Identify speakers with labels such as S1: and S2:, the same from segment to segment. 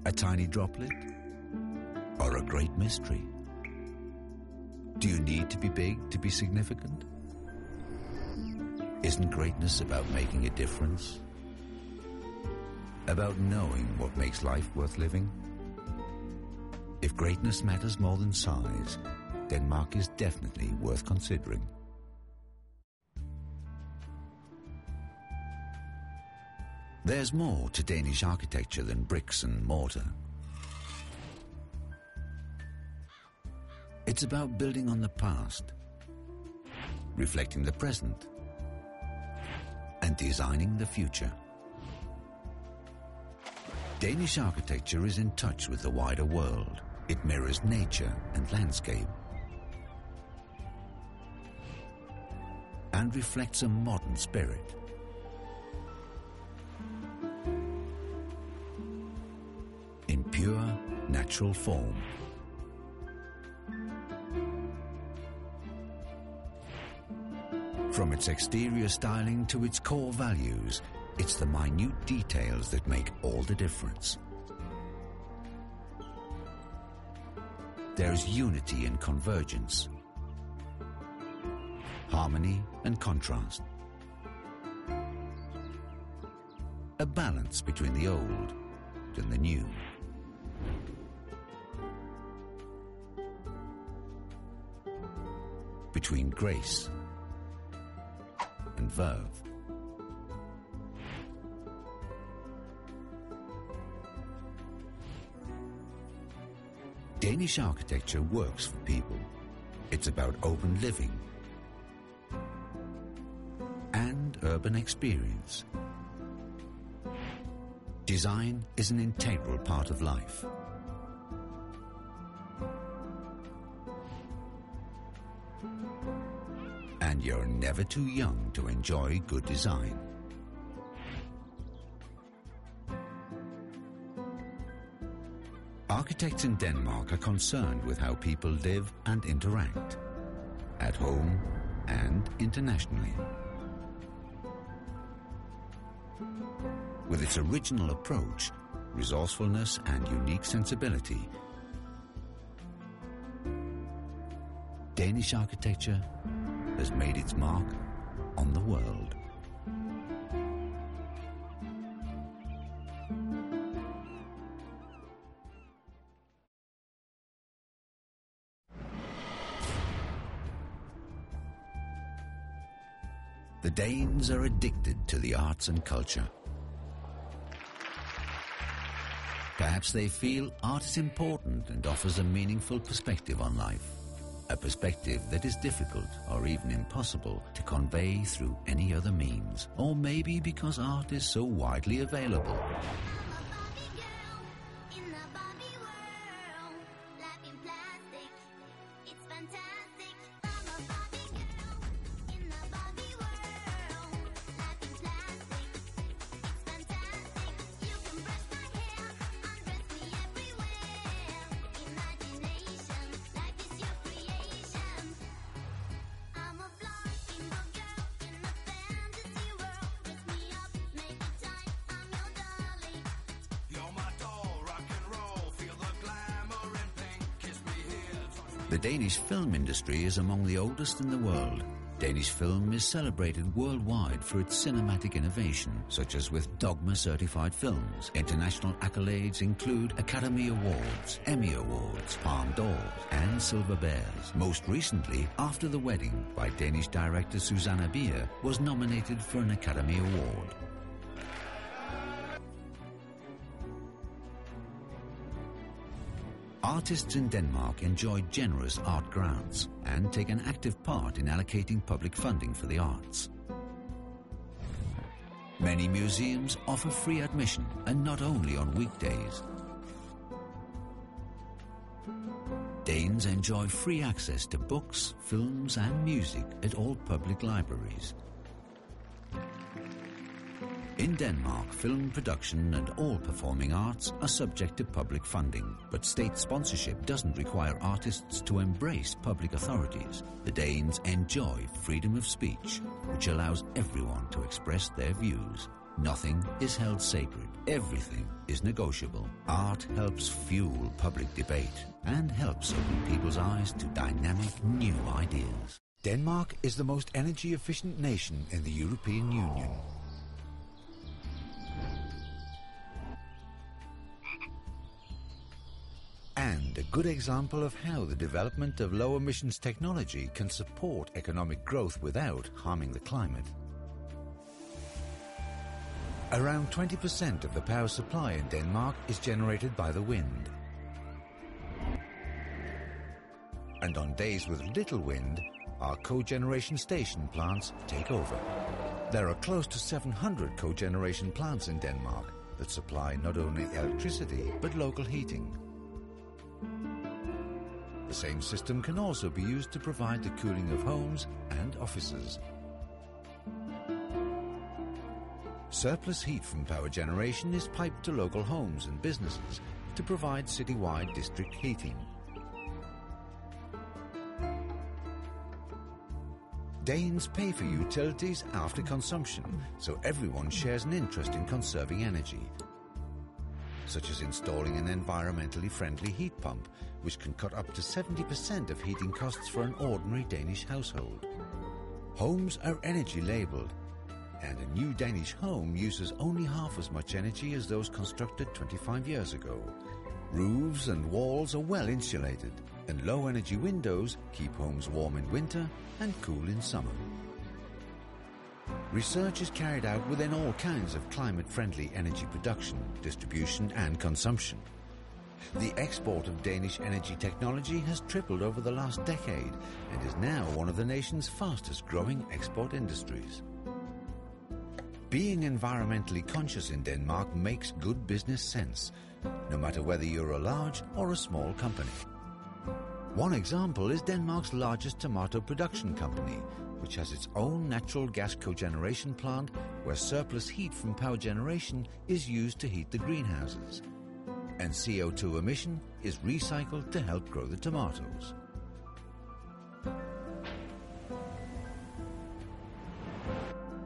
S1: A tiny droplet? Or a great mystery? Do you need to be big to be significant? Isn't greatness about making a difference? About knowing what makes life worth living? If greatness matters more than size, Denmark is definitely worth considering. There's more to Danish architecture than bricks and mortar. It's about building on the past, reflecting the present, and designing the future. Danish architecture is in touch with the wider world. It mirrors nature and landscape, and reflects a modern spirit. In pure, natural form. From its exterior styling to its core values, it's the minute details that make all the difference. There's unity and convergence, harmony and contrast, a balance between the old and the new. Between grace and verve. Danish architecture works for people. It's about open living and urban experience. Design is an integral part of life. And you're never too young to enjoy good design. Architects in Denmark are concerned with how people live and interact, at home and internationally. With its original approach, resourcefulness and unique sensibility, Danish architecture has made its mark on the world. The Danes are addicted to the arts and culture. Perhaps they feel art is important and offers a meaningful perspective on life. A perspective that is difficult or even impossible to convey through any other means. Or maybe because art is so widely available. The Danish film industry is among the oldest in the world. Danish film is celebrated worldwide for its cinematic innovation, such as with Dogma-certified films. International accolades include Academy Awards, Emmy Awards, Palme d'Or, and Silver Bears. Most recently, After the Wedding by Danish director Susanne Bier was nominated for an Academy Award. Artists in Denmark enjoy generous art grants and take an active part in allocating public funding for the arts. Many museums offer free admission, and not only on weekdays. Danes enjoy free access to books, films and music at all public libraries. In Denmark, film production and all performing arts are subject to public funding, but state sponsorship doesn't require artists to embrace public authorities. The Danes enjoy freedom of speech, which allows everyone to express their views. Nothing is held sacred. Everything is negotiable. Art helps fuel public debate and helps open people's eyes to dynamic new ideas. Denmark is the most energy-efficient nation in the European Union. And a good example of how the development of low-emissions technology can support economic growth without harming the climate. Around 20% of the power supply in Denmark is generated by the wind. And on days with little wind, our cogeneration station plants take over. There are close to 700 cogeneration plants in Denmark that supply not only electricity but local heating. The same system can also be used to provide the cooling of homes and offices. Surplus heat from power generation is piped to local homes and businesses to provide citywide district heating. Danes pay for utilities after consumption, so everyone shares an interest in conserving energy, such as installing an environmentally friendly heat pump, which can cut up to 70% of heating costs for an ordinary Danish household. Homes are energy labelled, and a new Danish home uses only half as much energy as those constructed 25 years ago. Roofs and walls are well insulated, and low-energy windows keep homes warm in winter and cool in summer. Research is carried out within all kinds of climate-friendly energy production, distribution and consumption. The export of Danish energy technology has tripled over the last decade and is now one of the nation's fastest-growing export industries. Being environmentally conscious in Denmark makes good business sense, no matter whether you're a large or a small company. One example is Denmark's largest tomato production company, which has its own natural gas cogeneration plant where surplus heat from power generation is used to heat the greenhouses, and CO2 emission is recycled to help grow the tomatoes.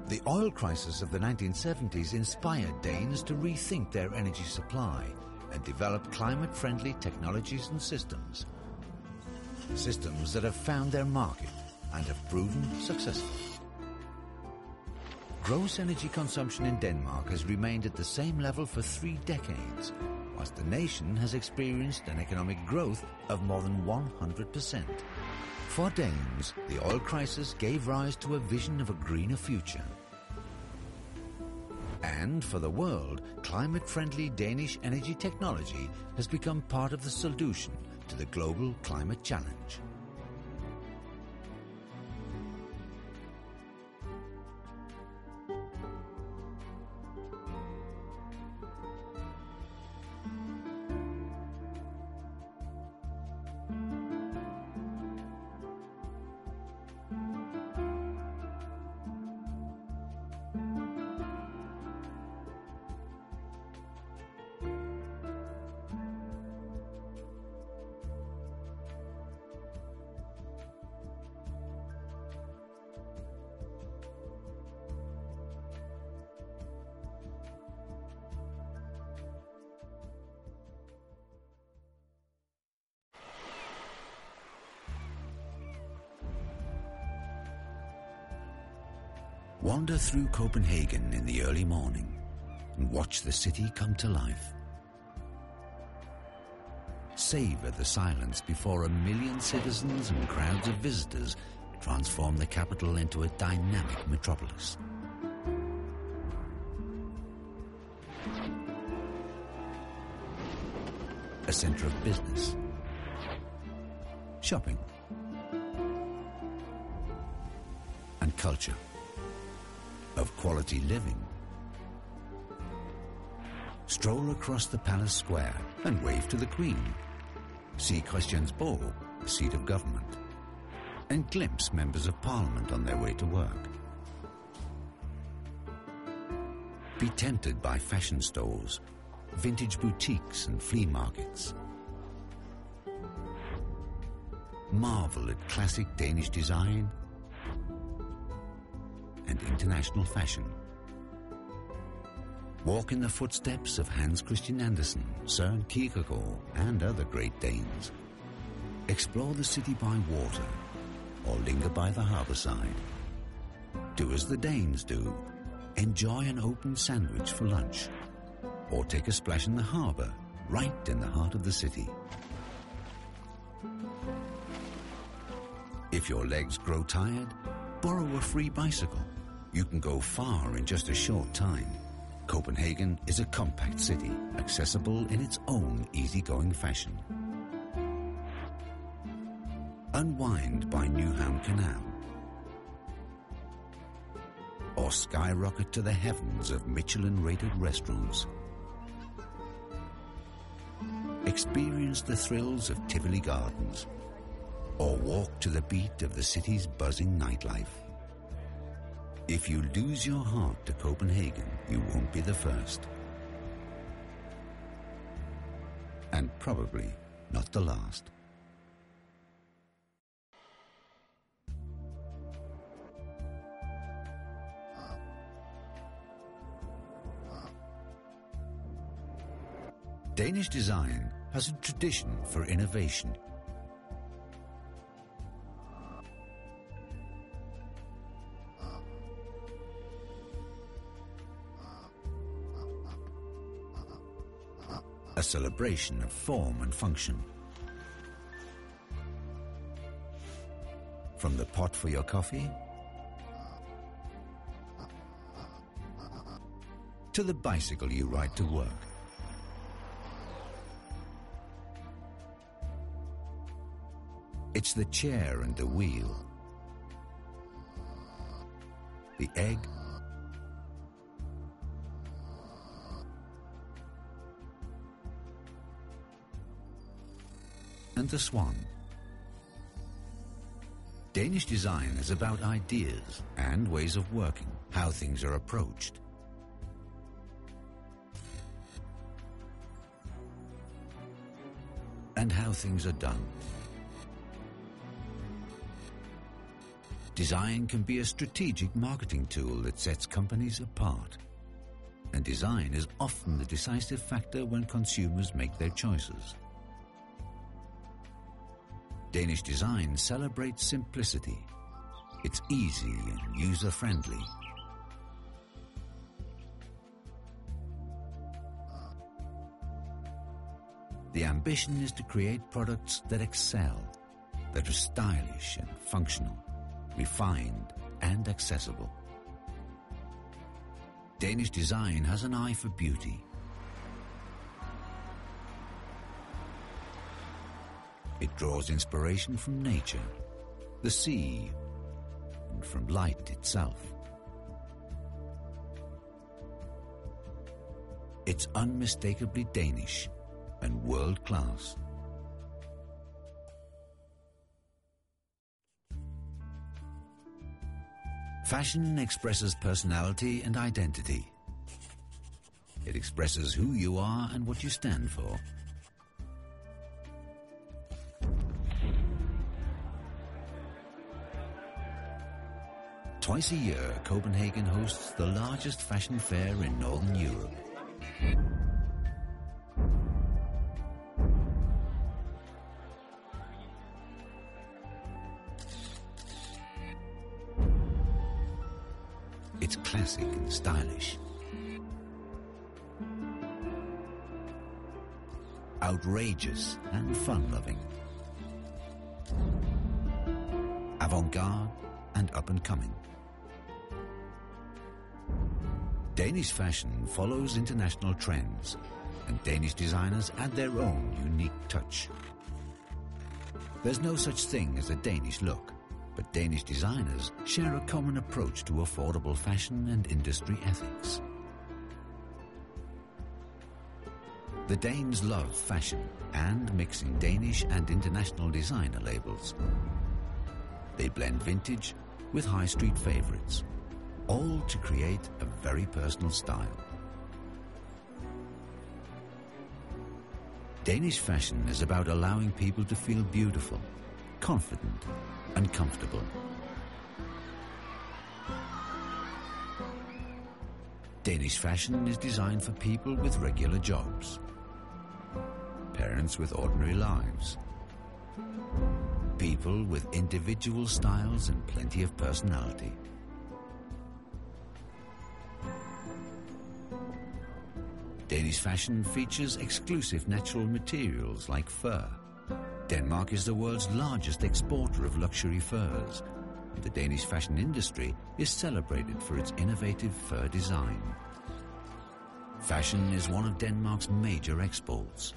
S1: The oil crisis of the 1970s inspired Danes to rethink their energy supply and develop climate-friendly technologies and systems. Systems that have found their market and have proven successful. Gross energy consumption in Denmark has remained at the same level for 3 decades, whilst the nation has experienced an economic growth of more than 100%. For Danes, the oil crisis gave rise to a vision of a greener future. And for the world, climate-friendly Danish energy technology has become part of the solution to the global climate challenge. Wander through Copenhagen in the early morning and watch the city come to life. Savor the silence before 1 million citizens and crowds of visitors transform the capital into a dynamic metropolis. A center of business, shopping, and culture. Of quality living. Stroll across the palace square and wave to the Queen. See Christiansborg, the seat of government, and glimpse members of Parliament on their way to work. Be tempted by fashion stores, vintage boutiques and flea markets. Marvel at classic Danish design and international fashion. Walk in the footsteps of Hans Christian Andersen, Søren Kierkegaard, and other Great Danes. Explore the city by water, or linger by the harbour side. Do as the Danes do. Enjoy an open sandwich for lunch, or take a splash in the harbour, right in the heart of the city. If your legs grow tired, borrow a free bicycle. You can go far in just a short time. Copenhagen is a compact city, accessible in its own easygoing fashion. Unwind by Newham Canal, or skyrocket to the heavens of Michelin-rated restaurants. Experience the thrills of Tivoli Gardens, or walk to the beat of the city's buzzing nightlife. If you lose your heart to Copenhagen, you won't be the first. And probably not the last. Danish design has a tradition for innovation. A celebration of form and function. From the pot for your coffee to the bicycle you ride to work. It's the chair and the wheel, the egg and the swan. Danish design is about ideas and ways of working, how things are approached. And how things are done. Design can be a strategic marketing tool that sets companies apart. And design is often the decisive factor when consumers make their choices. Danish design celebrates simplicity. It's easy and user-friendly. The ambition is to create products that excel, that are stylish and functional, refined and accessible. Danish design has an eye for beauty. It draws inspiration from nature, the sea, and from light itself. It's unmistakably Danish and world-class. Fashion expresses personality and identity. It expresses who you are and what you stand for. Twice a year, Copenhagen hosts the largest fashion fair in Northern Europe. It's classic and stylish. Outrageous and fun-loving. Avant-garde and up-and-coming. Danish fashion follows international trends, and Danish designers add their own unique touch. There's no such thing as a Danish look, but Danish designers share a common approach to affordable fashion and industry ethics. The Danes love fashion and mixing Danish and international designer labels. They blend vintage with high street favorites, all to create a very personal style. Danish fashion is about allowing people to feel beautiful, confident, and comfortable. Danish fashion is designed for people with regular jobs, parents with ordinary lives, people with individual styles and plenty of personality. Danish fashion features exclusive natural materials like fur. Denmark is the world's largest exporter of luxury furs. The Danish fashion industry is celebrated for its innovative fur design. Fashion is one of Denmark's major exports.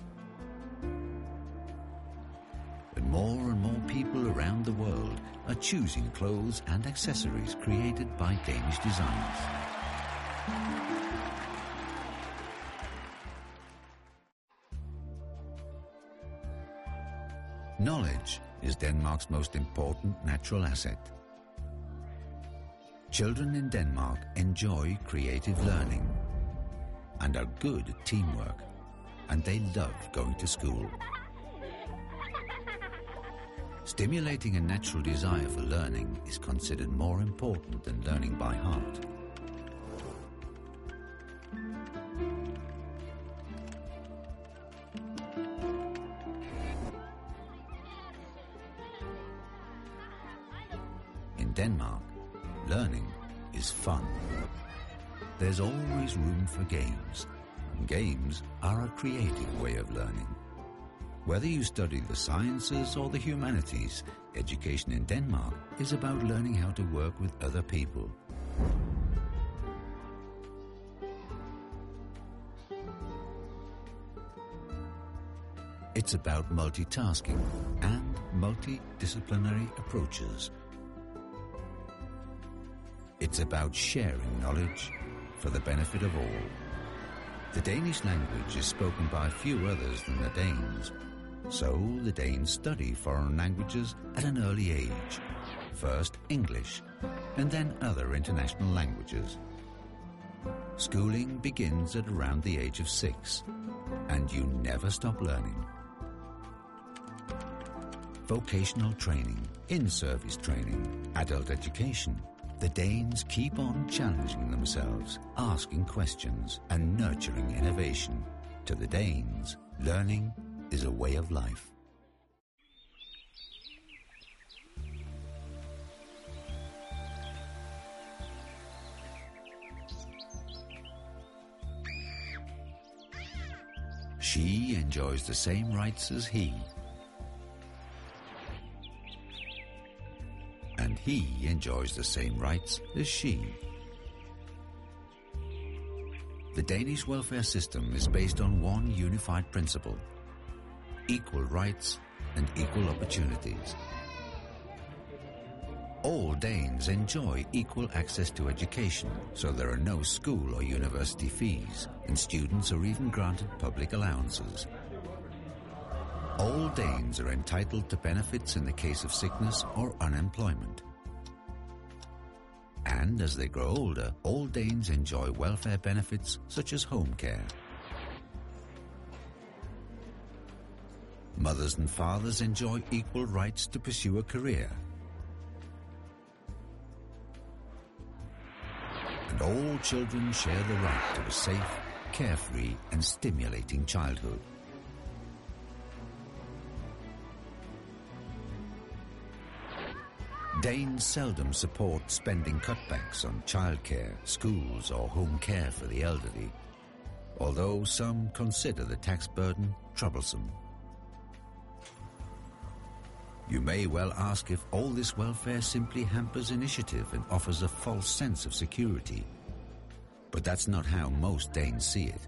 S1: And more people around the world are choosing clothes and accessories created by Danish designers. Knowledge is Denmark's most important natural asset. Children in Denmark enjoy creative learning and are good at teamwork, and they love going to school. Stimulating a natural desire for learning is considered more important than learning by heart. In Denmark, learning is fun. There's always room for games. Games are a creative way of learning. Whether you study the sciences or the humanities, education in Denmark is about learning how to work with other people. It's about multitasking and multidisciplinary approaches. It's about sharing knowledge for the benefit of all. The Danish language is spoken by few others than the Danes. So the Danes study foreign languages at an early age. First English, and then other international languages. Schooling begins at around the age of 6, and you never stop learning. Vocational training, in-service training, adult education. The Danes keep on challenging themselves, asking questions, and nurturing innovation. To the Danes, learning is a way of life. She enjoys the same rights as he. And he enjoys the same rights as she. The Danish welfare system is based on one unified principle: equal rights and equal opportunities. All Danes enjoy equal access to education, so there are no school or university fees, and students are even granted public allowances. All Danes are entitled to benefits in the case of sickness or unemployment. And as they grow older, all Danes enjoy welfare benefits such as home care. Mothers and fathers enjoy equal rights to pursue a career. And all children share the right to a safe, carefree, and stimulating childhood. Danes seldom support spending cutbacks on childcare, schools, or home care for the elderly, although some consider the tax burden troublesome. You may well ask if all this welfare simply hampers initiative and offers a false sense of security. But that's not how most Danes see it.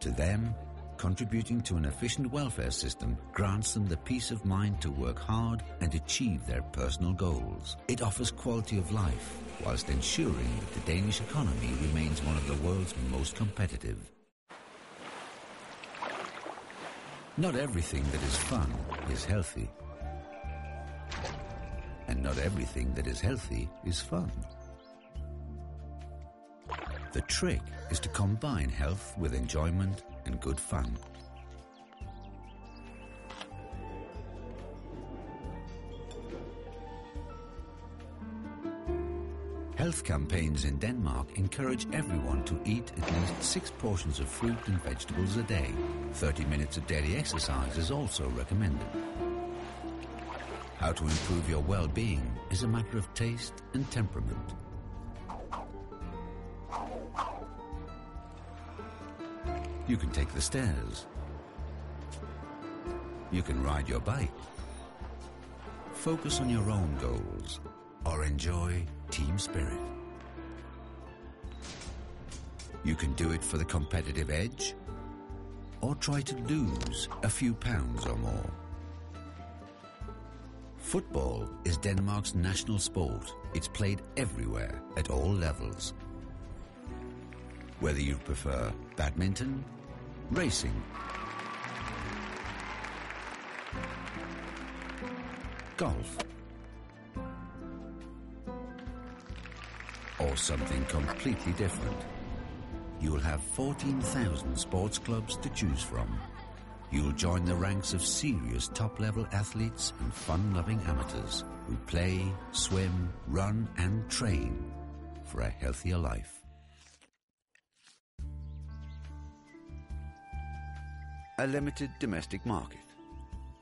S1: To them, contributing to an efficient welfare system grants them the peace of mind to work hard and achieve their personal goals. It offers quality of life, whilst ensuring that the Danish economy remains one of the world's most competitive. Not everything that is fun is healthy. And not everything that is healthy is fun. The trick is to combine health with enjoyment and good fun. Health campaigns in Denmark encourage everyone to eat at least 6 portions of fruit and vegetables a day. 30 minutes of daily exercise is also recommended. How to improve your well-being is a matter of taste and temperament. You can take the stairs. You can ride your bike. Focus on your own goals or enjoy team spirit. You can do it for the competitive edge or try to lose a few pounds or more. Football is Denmark's national sport. It's played everywhere at all levels. Whether you prefer badminton, racing, golf, or something completely different, you'll have 14,000 sports clubs to choose from. You'll join the ranks of serious top-level athletes and fun-loving amateurs who play, swim, run and train for a healthier life. A limited domestic market,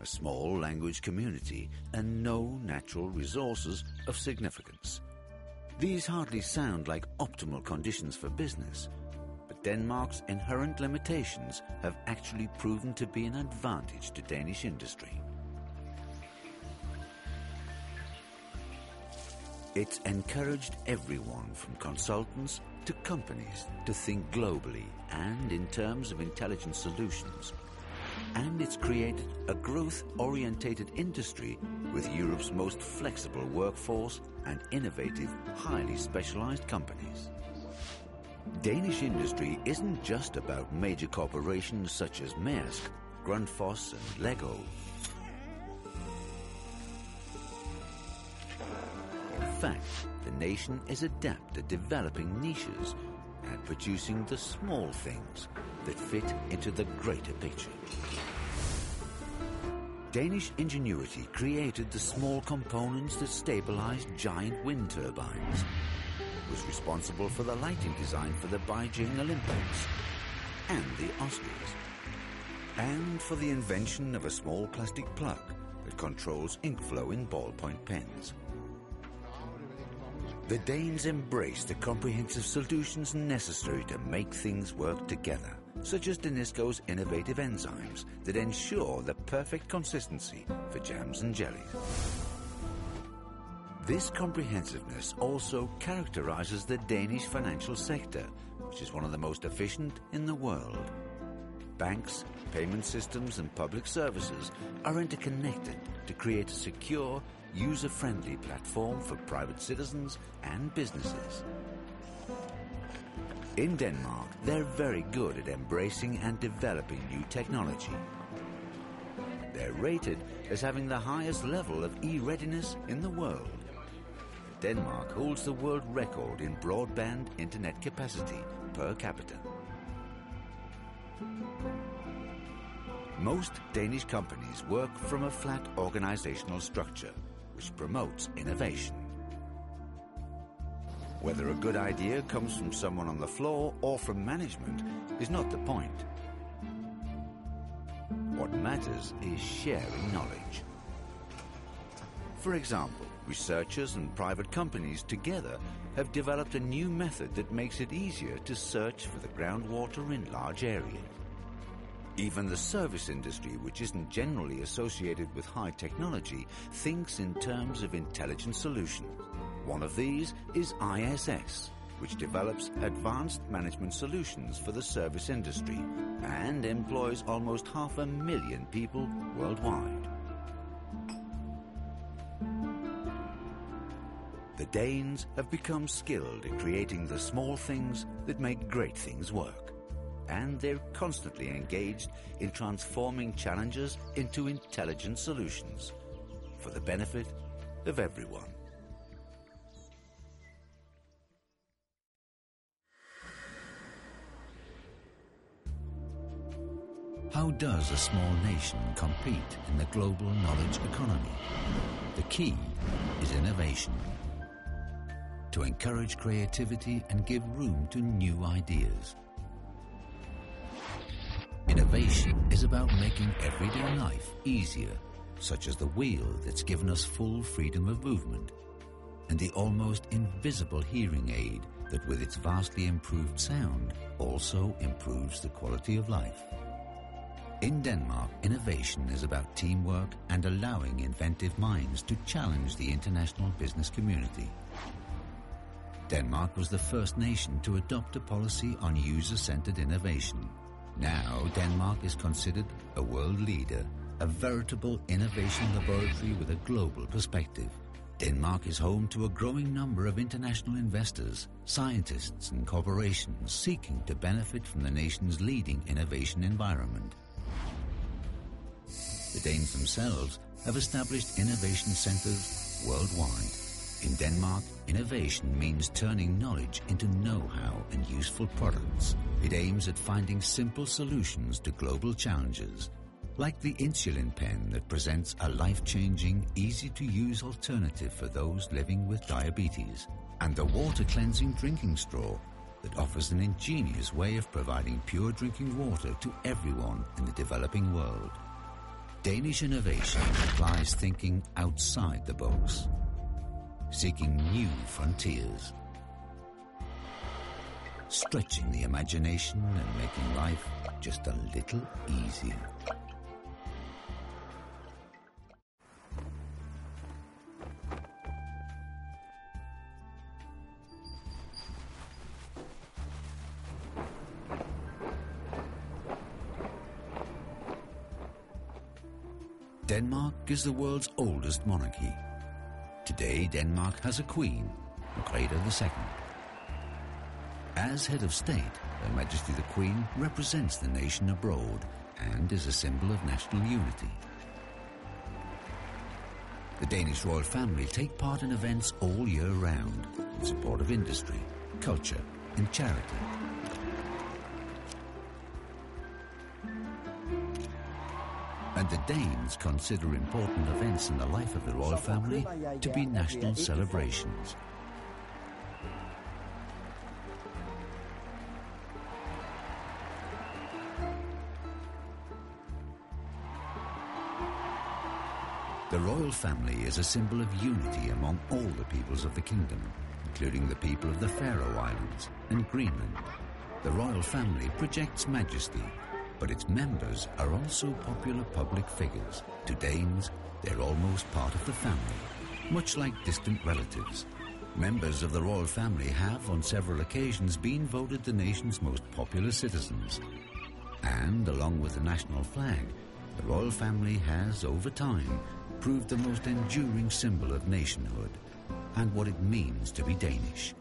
S1: a small language community, and no natural resources of significance. These hardly sound like optimal conditions for business, but Denmark's inherent limitations have actually proven to be an advantage to Danish industry. It's encouraged everyone from consultants to companies to think globally and in terms of intelligent solutions. And it's created a growth-orientated industry with Europe's most flexible workforce and innovative, highly specialized companies. Danish industry isn't just about major corporations such as Maersk, Grundfos and Lego. In fact, the nation is adept at developing niches and producing the small things that fit into the greater picture. Danish ingenuity created the small components that stabilized giant wind turbines, was responsible for the lighting design for the Beijing Olympics and the Oscars, and for the invention of a small plastic plug that controls ink flow in ballpoint pens. The Danes embrace the comprehensive solutions necessary to make things work together, such as Danisco's innovative enzymes that ensure the perfect consistency for jams and jellies. This comprehensiveness also characterizes the Danish financial sector, which is one of the most efficient in the world. Banks, payment systems and public services are interconnected to create a secure, user-friendly platform for private citizens and businesses. In Denmark, they're very good at embracing and developing new technology. They're rated as having the highest level of e-readiness in the world. Denmark holds the world record in broadband internet capacity per capita. Most Danish companies work from a flat organizational structure, which promotes innovation. Whether a good idea comes from someone on the floor or from management is not the point. What matters is sharing knowledge. For example, researchers and private companies together have developed a new method that makes it easier to search for the groundwater in large areas. Even the service industry, which isn't generally associated with high technology, thinks in terms of intelligent solutions. One of these is ISS, which develops advanced management solutions for the service industry and employs almost 500,000 people worldwide. The Danes have become skilled at creating the small things that make great things work. And they're constantly engaged in transforming challenges into intelligent solutions for the benefit of everyone. How does a small nation compete in the global knowledge economy? The key is innovation. to encourage creativity and give room to new ideas. Innovation is about making everyday life easier, such as the wheel that's given us full freedom of movement, and the almost invisible hearing aid that with its vastly improved sound also improves the quality of life. In Denmark, innovation is about teamwork and allowing inventive minds to challenge the international business community. Denmark was the first nation to adopt a policy on user-centered innovation. Now, Denmark is considered a world leader, a veritable innovation laboratory with a global perspective. Denmark is home to a growing number of international investors, scientists and corporations seeking to benefit from the nation's leading innovation environment. The Danes themselves have established innovation centers worldwide. In Denmark, innovation means turning knowledge into know-how and useful products. It aims at finding simple solutions to global challenges, like the insulin pen that presents a life-changing, easy-to-use alternative for those living with diabetes, and the water-cleansing drinking straw that offers an ingenious way of providing pure drinking water to everyone in the developing world. Danish innovation implies thinking outside the box, seeking new frontiers, stretching the imagination and making life just a little easier. Denmark is the world's oldest monarchy. Today, Denmark has a queen, Margrethe II. As head of state, Her Majesty the Queen represents the nation abroad and is a symbol of national unity. The Danish royal family take part in events all year round in support of industry, culture and charity. And the Danes consider important events in the life of the royal family to be national celebrations. The royal family is a symbol of unity among all the peoples of the kingdom, including the people of the Faroe Islands and Greenland. The royal family projects majesty, but its members are also popular public figures. To Danes, they're almost part of the family, much like distant relatives. Members of the royal family have, on several occasions, been voted the nation's most popular citizens. And, along with the national flag, the royal family has, over time, proved the most enduring symbol of nationhood and what it means to be Danish.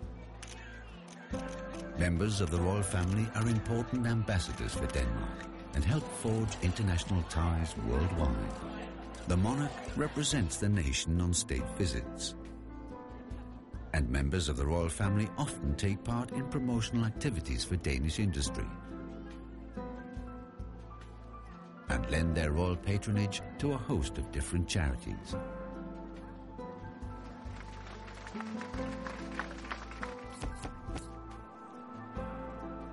S1: Members of the royal family are important ambassadors for Denmark and help forge international ties worldwide. The monarch represents the nation on state visits, and members of the royal family often take part in promotional activities for Danish industry and lend their royal patronage to a host of different charities.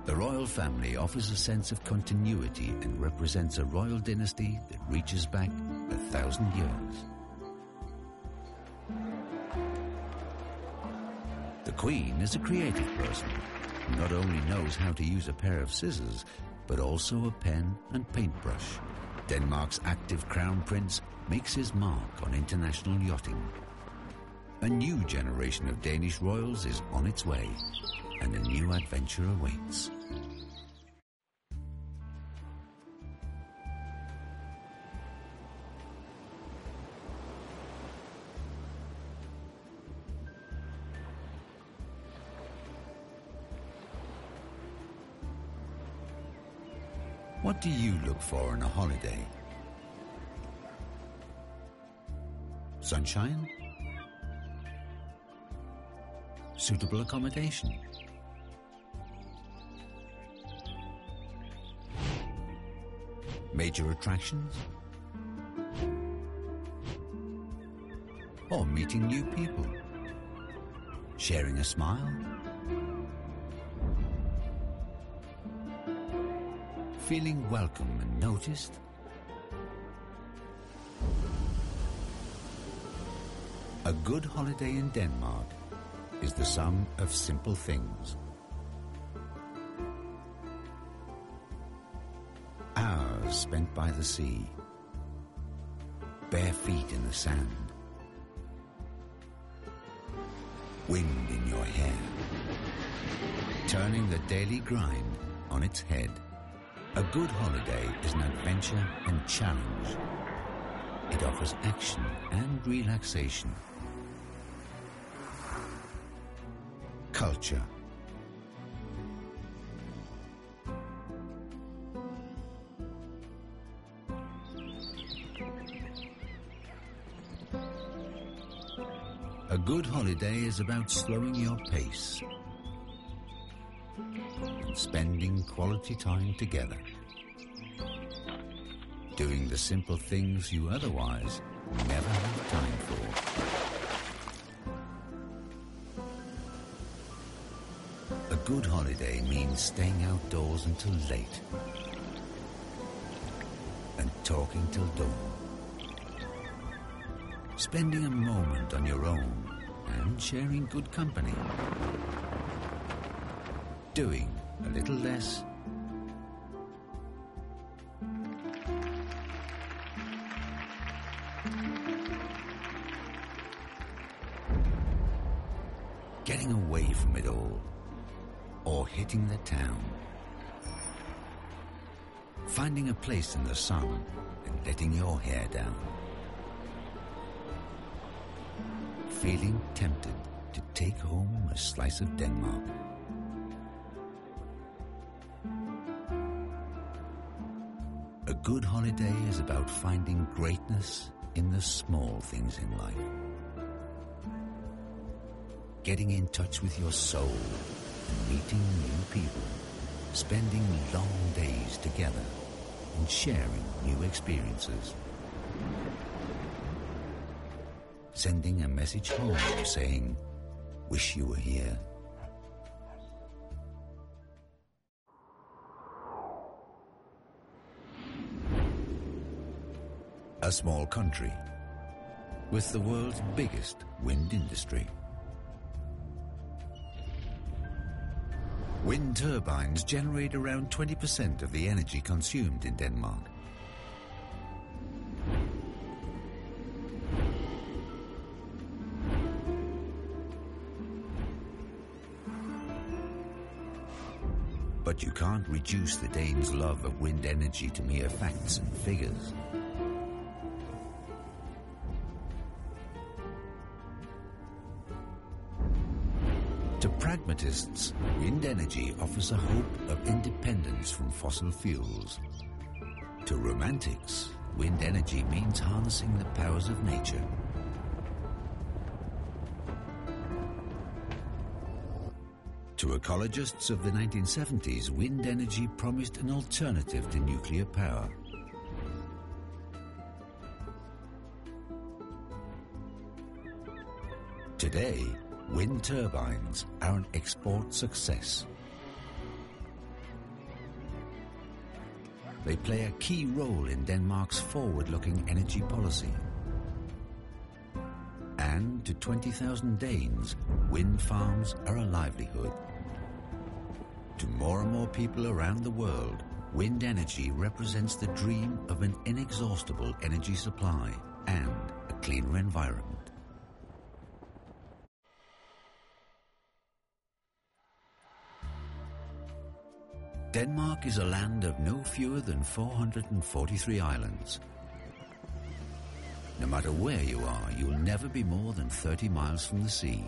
S1: The royal family offers a sense of continuity and represents a royal dynasty that reaches back 1,000 years. The Queen is a creative person who not only knows how to use a pair of scissors, but also a pen and paintbrush. Denmark's active Crown Prince makes his mark on international yachting. A new generation of Danish royals is on its way, and a new adventure awaits. What do you look for in a holiday? Sunshine? Suitable accommodation? Major attractions? Or meeting new people? Sharing a smile? Feeling welcome and noticed? A good holiday in Denmark is the sum of simple things. Hours spent by the sea, bare feet in the sand, wind in your hair, turning the daily grind on its head. A good holiday is an adventure and challenge. It offers action and relaxation. Culture. A good holiday is about slowing your pace and spending quality time together, doing the simple things you otherwise never have time for. A good holiday means staying outdoors until late and talking till dawn, spending a moment on your own and sharing good company, doing a little less getting away from it all, or hitting the town, finding a place in the sun and letting your hair down, feeling tempted to take home a slice of Denmark. A good holiday is about finding greatness in the small things in life, getting in touch with your soul, meeting new people, spending long days together, and sharing new experiences. Sending a message home saying, "Wish you were here." A small country with the world's biggest wind industry. Wind turbines generate around 20% of the energy consumed in Denmark. But you can't reduce the Danes' love of wind energy to mere facts and figures. To pragmatists, wind energy offers a hope of independence from fossil fuels. To romantics, wind energy means harnessing the powers of nature. To ecologists of the 1970s, wind energy promised an alternative to nuclear power. Today, wind turbines are an export success. They play a key role in Denmark's forward-looking energy policy. And to 20,000 Danes, wind farms are a livelihood. To more and more people around the world, wind energy represents the dream of an inexhaustible energy supply and a cleaner environment. Denmark is a land of no fewer than 443 islands. No matter where you are, you'll never be more than 30 miles from the sea.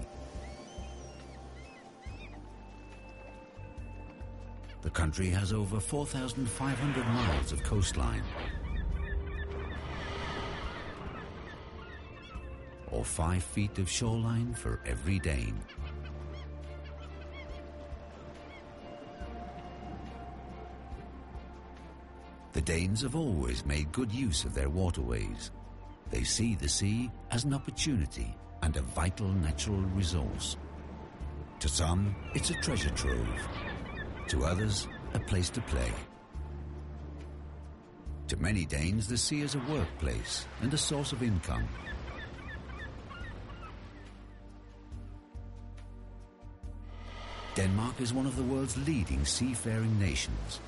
S1: The country has over 4,500 miles of coastline, or 5 feet of shoreline for every Dane. The Danes have always made good use of their waterways. They see the sea as an opportunity and a vital natural resource. To some, it's a treasure trove. To others, a place to play. To many Danes, the sea is a workplace and a source of income. Denmark is one of the world's leading seafaring nations.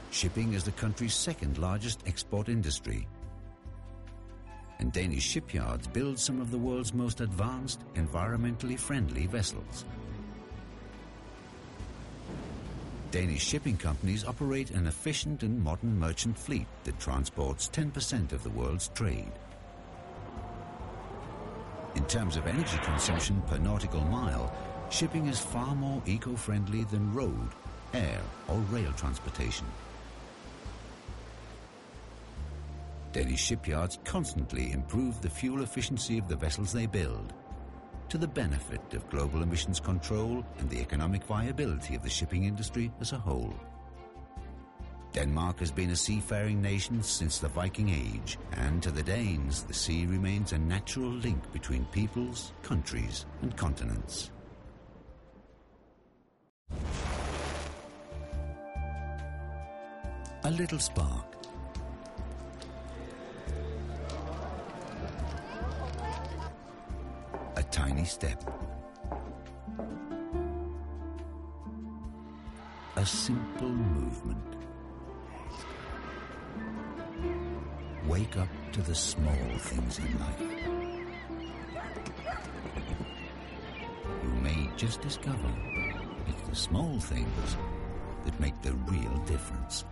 S1: Shipping is the country's second largest export industry. And Danish shipyards build some of the world's most advanced, environmentally friendly vessels. Danish shipping companies operate an efficient and modern merchant fleet that transports 10% of the world's trade. In terms of energy consumption per nautical mile, shipping is far more eco-friendly than road, air, or rail transportation. Danish shipyards constantly improve the fuel efficiency of the vessels they build, to the benefit of global emissions control and the economic viability of the shipping industry as a whole. Denmark has been a seafaring nation since the Viking Age, and to the Danes, the sea remains a natural link between peoples, countries, and continents. A little spark. A tiny step. A simple movement. Wake up to the small things in life. You may just discover it's the small things that make the real difference.